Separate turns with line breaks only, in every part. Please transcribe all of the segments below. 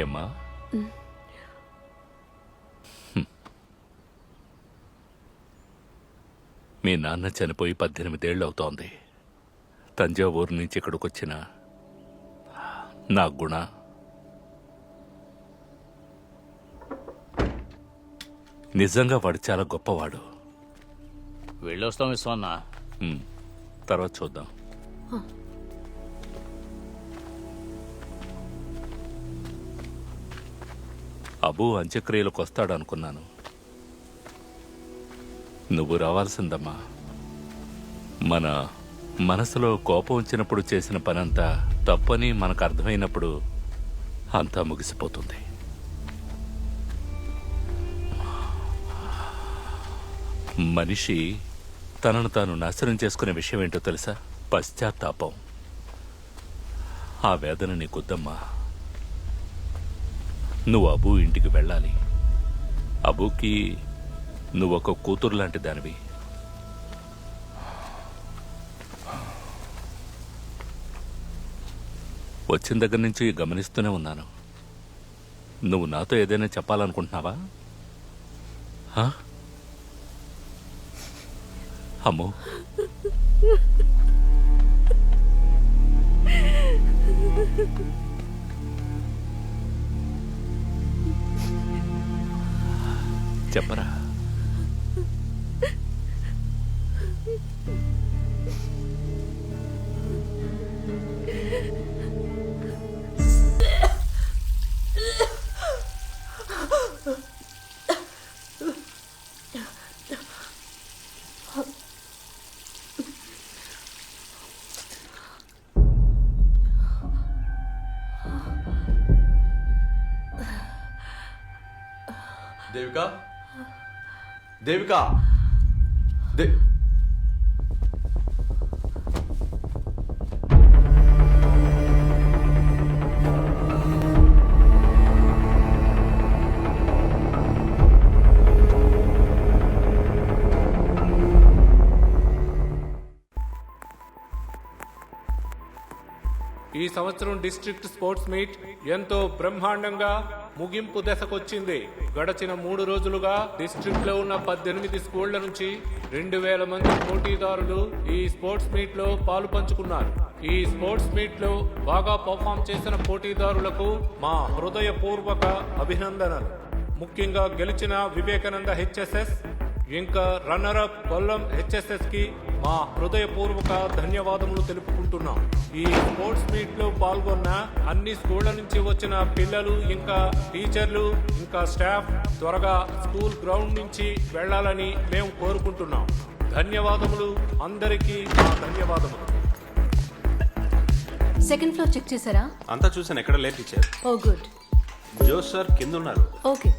ఏమ్మా మీ నాన్న చనిపోయి 18 ఏళ్ళు అవుతోంది. తంజావూరు నుంచి ఇక్కడికి వచ్చిన నా గుణ నిజంగా వాడు చాలా గొప్పవాడు.
వెళ్ళొస్తాం విశ్వన్న.
తర్వాత చూద్దాం. అబు అంత్యక్రియలకు వస్తాడు అనుకున్నాను. నువ్వు రావాల్సిందమ్మా. మన మనసులో కోపం వచ్చినప్పుడు చేసిన పనంతా తప్పని మనకు అర్థమైనప్పుడు అంతా ముగిసిపోతుంది. మనిషి తనను తాను నాశనం చేసుకునే విషయం ఏంటో తెలుసా? పశ్చాత్తాపం. ఆ వేదన నీకొద్దమ్మా. నువ్వు అబూ ఇంటికి వెళ్ళాలి. అబూకి నువ్వొక కూతురు లాంటి దానివి. వచ్చిన దగ్గర నుంచి గమనిస్తూనే ఉన్నాను. నువ్వు నాతో ఏదైనా చెప్పాలనుకుంటున్నావా? అమ్మో, చెప్పరా.
దేవికా, దేవికా,
ఈ సంవత్సరం డిస్ట్రిక్ట్ స్పోర్ట్స్ మీట్ ఎంతో బ్రహ్మాండంగా ముగింపు దశకొచ్చింది. గడచిన 3 రోజులుగా డిస్ట్రిక్ట్ లో ఉన్న 18 స్కూళ్ల నుంచి 2000 మంది పోటీదారులు ఈ స్పోర్ట్స్ మీట్ లో పాలు పంచుకున్నారు. ఈ స్పోర్ట్స్ మీట్ లో బాగా పర్ఫామ్ చేసిన పోటీదారులకు మా హృదయపూర్వక అభినందనలు. ముఖ్యంగా గెలిచిన వివేకానంద హెచ్ఎస్ఎస్ ఇంకా రన్నర్ అప్ కొల్లం హెచ్ఎస్ఎస్ కి మా హృదయపూర్వక ధన్యవాదములు తెలుపుకుంటున్నాం. ఈ స్పోర్ట్స్ మీట్ లో పాల్గొన్న అన్ని స్కూళ్ల నుంచి వచ్చిన పిల్లలు ఇంకా టీచర్లు ఇంకా స్టాఫ్ త్వరగా స్కూల్ గ్రౌండ్ నుంచి వెళ్లాలని మేము కోరుకుంటున్నాం. ధన్యవాదములు, అందరికీ మా ధన్యవాదములు.
సెకండ్ ఫ్లోర్ చెక్ చేశారా?
అంతా చూసాను, ఎక్కడ లేట్ టీచర్.
ఓ గుడ్.
జోస్ సార్ కింద ఉన్నారు.
ఓకే.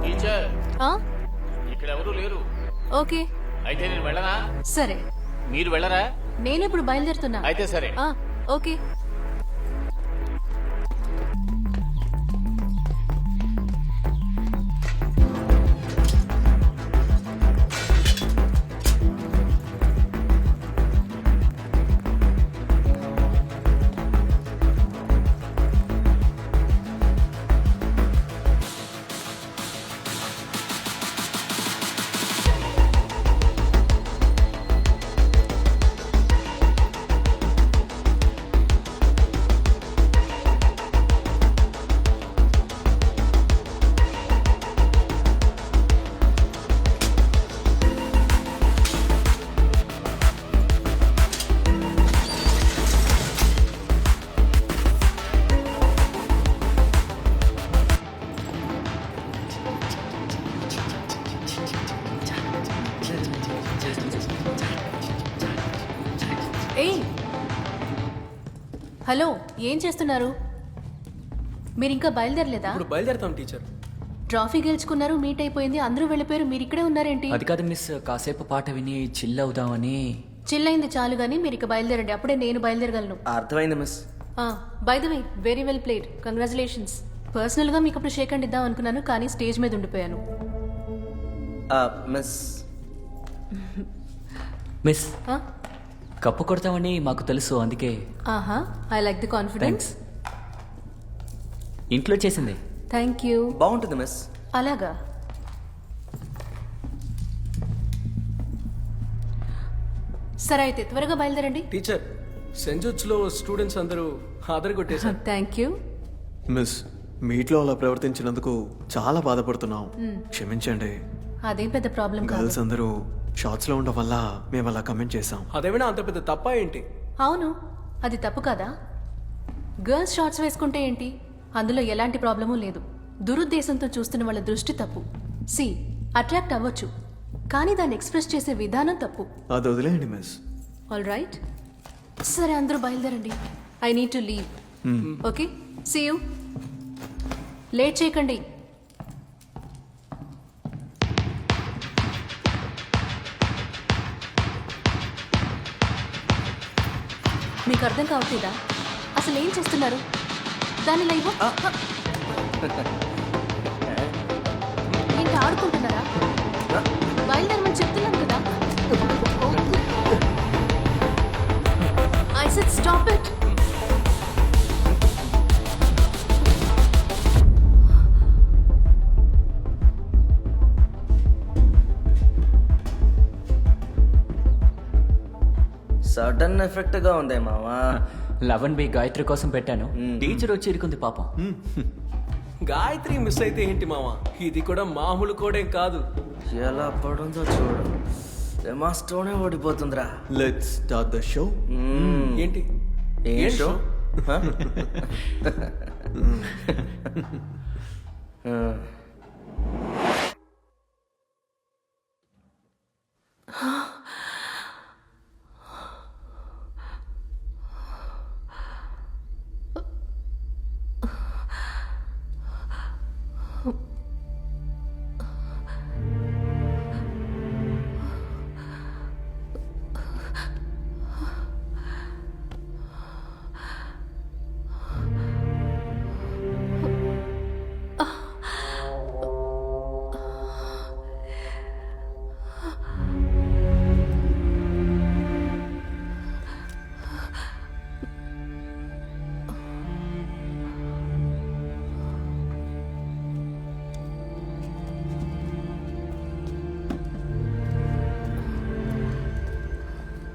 టీచర్,
ఆ?
ఇక్కడ ఎవరు లేరు.
ఓకే.
అయితే నేను వెళ్ళనా?
సరే.
మీరు వెళ్ళరా?
నేను ఇప్పుడు బయలుదేరుతున్నా.
అయితే సరే.
ఓకే. ఏయ్, హలో, ఏం చేస్తున్నారు మీరు? ఇంకా బయలుదేరలేదా?
ఇప్పుడు బయలుదేరుతాం టీచర్.
ట్రాఫీ గెలుచుకున్నారు, మీట్ అయిపోయింది, అందరూ వెళ్ళిపోయారు, మీరు ఇక్కడే ఉన్నారేంటి?
అది కాదు మిస్, కాసేపు పాట విని చిల్ అవుదామని.
చిల్ అయింది చాలు గానీ మీరు ఇక బయలుదేరండి, అప్పుడే నేను బయలుదేరగలను.
అర్థమైంది miss.
By the way, very well played, congratulations. Personal గా మీకు అప్పుడు షేక్ హ్యాండ్ ఇద్దాం అనుకున్నాను, కానీ స్టేజ్ మీద ఉండిపోయాను.
మిస్ మిస్ కప్పు కొడతామని మాకు తెలుసు, అందుకే.
ఆహా, ఐ లైక్ ది కాన్ఫిడెన్స్.
ఇంట్లో చేసింది.
Thank you.
బాగుంటుంది మిస్.
అలాగా. సరే అయితే త్వరగా బయలుదేరండి.
టీచర్, సెంట్ జూడ్స్లో స్టూడెంట్స్ అందరూ హాజరు కొట్టేశారు.
Thank you.
మిస్, మీట్లో అలా ప్రవర్తించినందుకు చాలా బాధపడుతున్నాం. క్షమించండి.
అదేం పెద్ద ప్రాబ్లం కాదు.
గర్ల్స్ అందరూ షార్ట్స్ లో ఉండడం వల్ల మేము అలా కమెంట్ చేసాం.
అదేమైనా అంత పెద్ద తప్ప ఏంటి?
అవును, అది తప్పు కదా. గర్ల్స్ షార్ట్స్ వేసుకుంటే ఏంటి, అందులో ఎలాంటి ప్రాబ్లమూ లేదు. దురుద్దేశంతో చూస్తున్న వాళ్ళ దృష్టి తప్పు. సి, అట్రాక్ట్ అవ్వచ్చు, కానీ దాన్ని ఎక్స్ప్రెస్ చేసే విధానం తప్పు.
అది వదిలేయండి మిస్.
ఆల్ రైట్, సరే అందరూ బయలుదేరండి. I need to leave. Okay, see you. Late చేయకండి. మీకు అర్థం కావట్లేదా? అసలు ఏం చేస్తున్నారు? దాన్ని లైవ్ ఏంటి ఆడుకుంటున్నారా? బయలుదేరమని చెప్తున్నాను కదా. I said stop it.
Sudden effect గా ఉంది మావా.
11B గాయత్రి కోసం పెట్టాను. టీచర్ వచ్చి ఇరుకుంది పాపం.
గాయత్రి మిస్ అయితే ఏంటి మావా, ఇది కూడా మామూలు కోడేం కాదు.
ఎలా పడుందో చూడు, ఎమాస్టోనే ఓడిపోతుందిరా.
Let's start the show.
ఏంటి
ఏం షో?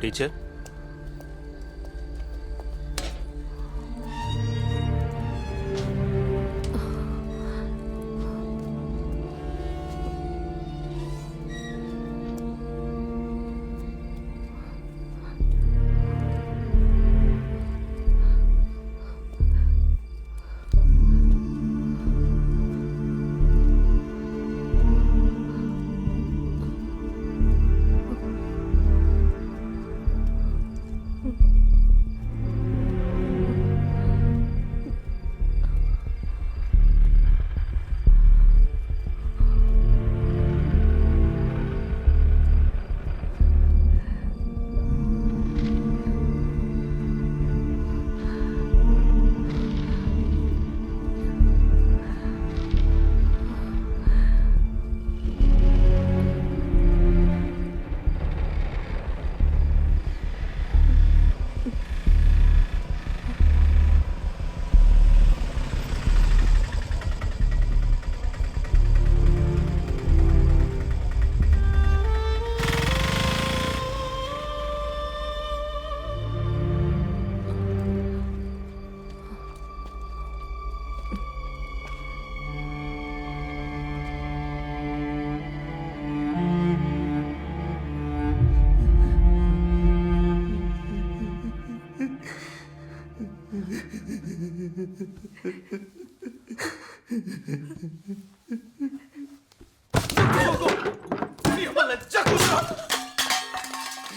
టీచర్,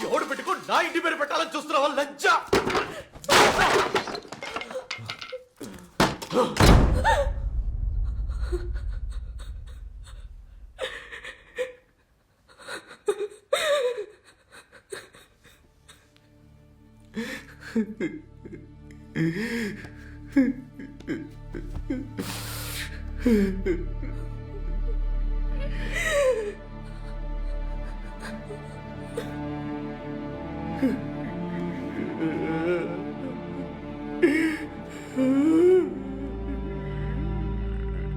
ఎవడు పెట్టుకో నా ఇంటి పేరు పెట్టాలని చూస్తున్నావా? లజ్జ.